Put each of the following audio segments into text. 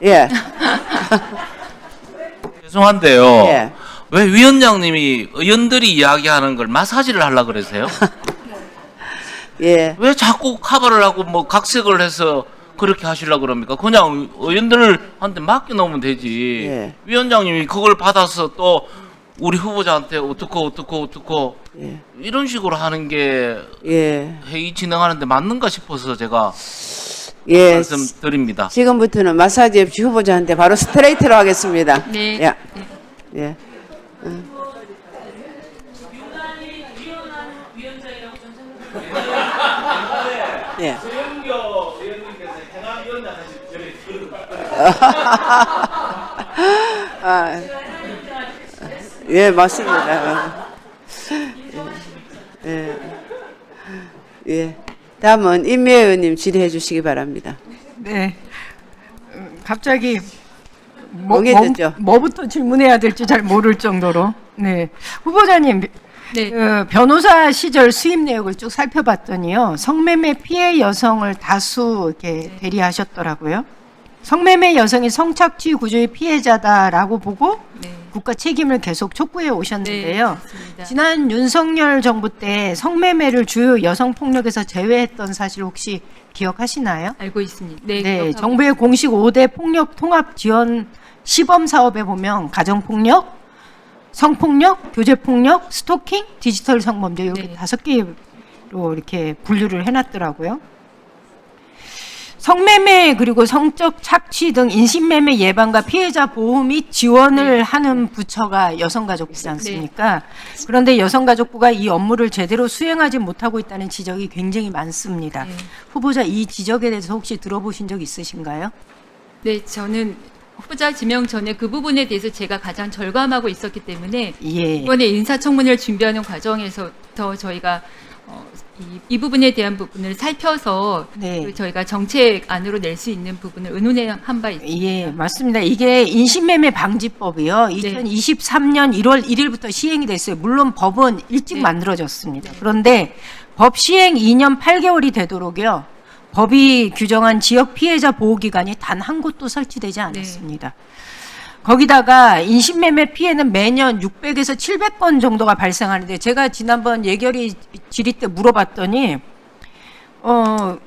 예. 죄송한데요. 예. 왜 위원장님이 의원들이 이야기하는 걸 마사지를 하려고 그러세요? 예. 왜 자꾸 커버를 하고 뭐 각색을 해서 그렇게 하시려고 그럽니까? 그냥 의원들한테 맡겨놓으면 되지. 예. 위원장님이 그걸 받아서 또 우리 후보자한테 어떻고 예. 이런 식으로 하는 게 예. 회의 진행하는데 맞는가 싶어서 제가 예. 말씀드립니다. 지금부터는 마사지 없이 후보자한테 바로 스트레이트로 하겠습니다. 네. 예. 예. 예. 조영교 의원님께서 행안위원장 하실 아, 예, 맞습니다. 예. 예. 다음은 임미애 의원님 질의해 주시기 바랍니다. 네. 갑자기 멍해졌죠? 뭐부터 질문해야 될지 잘 모를 정도로. 네. 후보자님, 네. 변호사 시절 수입 내역을 쭉 살펴봤더니요. 성매매 피해 여성을 다수 이렇게 대리하셨더라고요. 성매매 여성이 성착취 구조의 피해자다라고 보고 네. 국가 책임을 계속 촉구해 오셨는데요. 네, 맞습니다. 지난 윤석열 정부 때 성매매를 주요 여성 폭력에서 제외했던 사실 혹시 기억하시나요? 알고 있습니다. 네. 네, 기억하고 정부의 공식 5대 폭력 통합 지원 시범 사업에 보면 가정폭력, 성폭력, 교제폭력, 스토킹, 디지털 성범죄 이렇게 네. 5개로 이렇게 분류를 해놨더라고요. 성매매 그리고 성적 착취 등 인신매매 예방과 피해자 보호 및 지원을 네. 하는 부처가 여성가족부지 않습니까? 그런데 여성가족부가 이 업무를 제대로 수행하지 못하고 있다는 지적이 굉장히 많습니다. 네. 후보자 이 지적에 대해서 혹시 들어보신 적 있으신가요? 네, 저는 후보자 지명 전에 그 부분에 대해서 제가 가장 절감하고 있었기 때문에 예. 이번에 인사청문회를 준비하는 과정에서부터 저희가 이 부분에 대한 부분을 살펴서 네. 그 저희가 정책 안으로 낼 수 있는 부분을 의논한 바 있습니다. 예, 맞습니다. 이게 인신매매 방지법이요. 네. 2023년 1월 1일부터 시행이 됐어요. 물론 법은 일찍 네. 만들어졌습니다. 그런데 법 시행 2년 8개월이 되도록요. 법이 규정한 지역 피해자 보호기관이 단 한 곳도 설치되지 않았습니다. 거기다가 인신매매 피해는 매년 600에서 700건 정도가 발생하는데 제가 지난번 예결위 질의 때 물어봤더니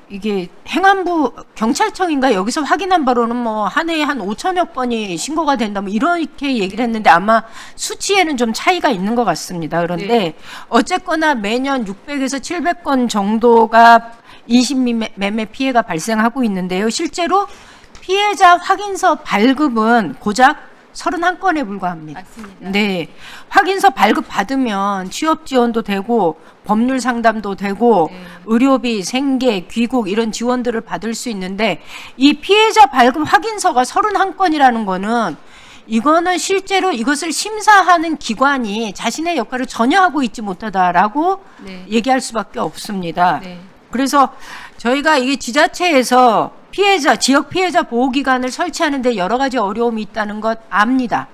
이게 행안부 경찰청인가 여기서 확인한 바로는 뭐 한 해에 한 5천여 건이 신고가 된다 뭐 이렇게 얘기를 했는데 아마 수치에는 좀 차이가 있는 것 같습니다. 그런데 네. 어쨌거나 매년 600에서 700건 정도가 인신매매 피해가 발생하고 있는데요. 실제로 피해자 확인서 발급은 고작 31건에 불과합니다. 맞습니다. 네. 확인서 발급 받으면 취업 지원도 되고 법률 상담도 되고 네. 의료비, 생계, 귀국 이런 지원들을 받을 수 있는데 이 피해자 발급 확인서가 31건이라는 거는 이거는 실제로 이것을 심사하는 기관이 자신의 역할을 전혀 하고 있지 못하다라고 네. 얘기할 수밖에 없습니다. 네. 그래서 저희가 이게 지자체에서 지역 피해자 보호기관을 설치하는데 여러 가지 어려움이 있다는 것 압니다.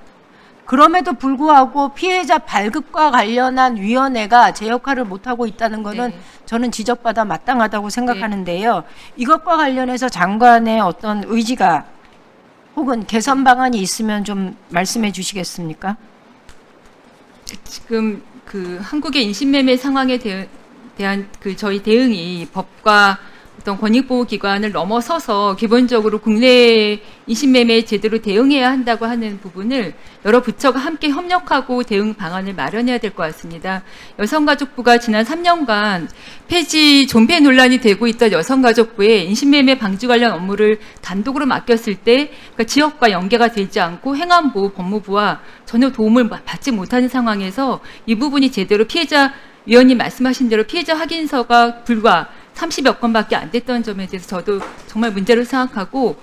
그럼에도 불구하고 피해자 발급과 관련한 위원회가 제 역할을 못하고 있다는 것은 네. 저는 지적받아 마땅하다고 생각하는데요. 이것과 관련해서 장관의 어떤 의지가 혹은 개선 방안이 있으면 좀 말씀해 주시겠습니까? 지금 그 한국의 인신매매 상황에 대한 그 저희 대응이 법과 어떤 권익보호기관을 넘어서서 기본적으로 국내 인신매매에 제대로 대응해야 한다고 하는 부분을 여러 부처가 함께 협력하고 대응 방안을 마련해야 될 것 같습니다. 여성가족부가 지난 3년간 폐지 존폐 논란이 되고 있던 여성가족부에 인신매매 방지 관련 업무를 단독으로 맡겼을 때 그러니까 지역과 연계가 되지 않고 행안부, 법무부와 전혀 도움을 받지 못하는 상황에서 이 부분이 제대로 피해자 위원님 말씀하신 대로 피해자 확인서가 불과 30여 건밖에 안 됐던 점에 대해서 저도 정말 문제로 생각하고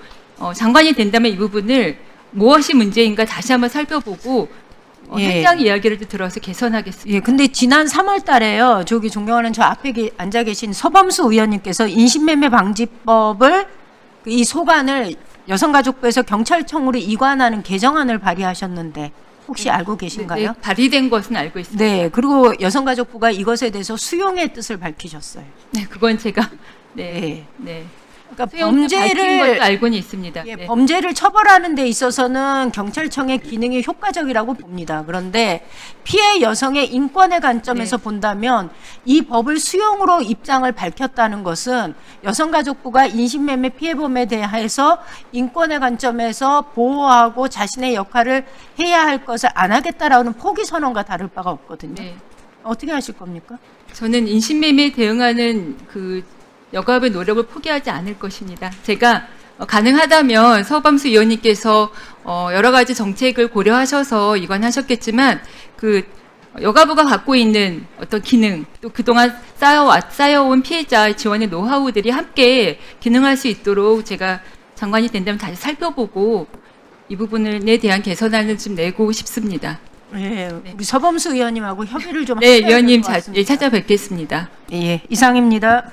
장관이 된다면 이 부분을 무엇이 문제인가 다시 한번 살펴보고 예. 현장 이야기를 들어서 개선하겠습니다. 예, 근데 지난 3월 달에요. 저기 존경하는 저 앞에 앉아 계신 서범수 의원님께서 인신매매 방지법을 이 소관을 여성가족부에서 경찰청으로 이관하는 개정안을 발의하셨는데 혹시 알고 계신가요? 네, 발의된 것은 알고 있습니다. 네, 그리고 여성가족부가 이것에 대해서 수용의 뜻을 밝히셨어요. 네, 그건 제가 네. 네. 그러니까 수용자 밝힌 범죄를 것도 알고는 있습니다. 예, 네. 범죄를 처벌하는 데 있어서는 경찰청의 기능이 효과적이라고 봅니다. 그런데 피해 여성의 인권의 관점에서 네. 본다면 이 법을 수용으로 입장을 밝혔다는 것은 여성가족부가 인신매매 피해범에 대해서 인권의 관점에서 보호하고 자신의 역할을 해야 할 것을 안 하겠다라는 포기 선언과 다를 바가 없거든요. 네. 어떻게 하실 겁니까? 저는 인신매매에 대응하는 그 여가부의 노력을 포기하지 않을 것입니다. 제가 가능하다면 서범수 의원님께서 여러 가지 정책을 고려하셔서 이관하셨겠지만 그 여가부가 갖고 있는 어떤 기능 또 그동안 쌓여온 피해자 지원의 노하우들이 함께 기능할 수 있도록 제가 장관이 된다면 다시 살펴보고 이 부분에 대한 개선안을 좀 내고 싶습니다. 네, 우리 서범수 의원님하고 협의를 좀 네, 하셔야 될 의원님 것 같습니다. 찾아뵙겠습니다. 예, 이상입니다.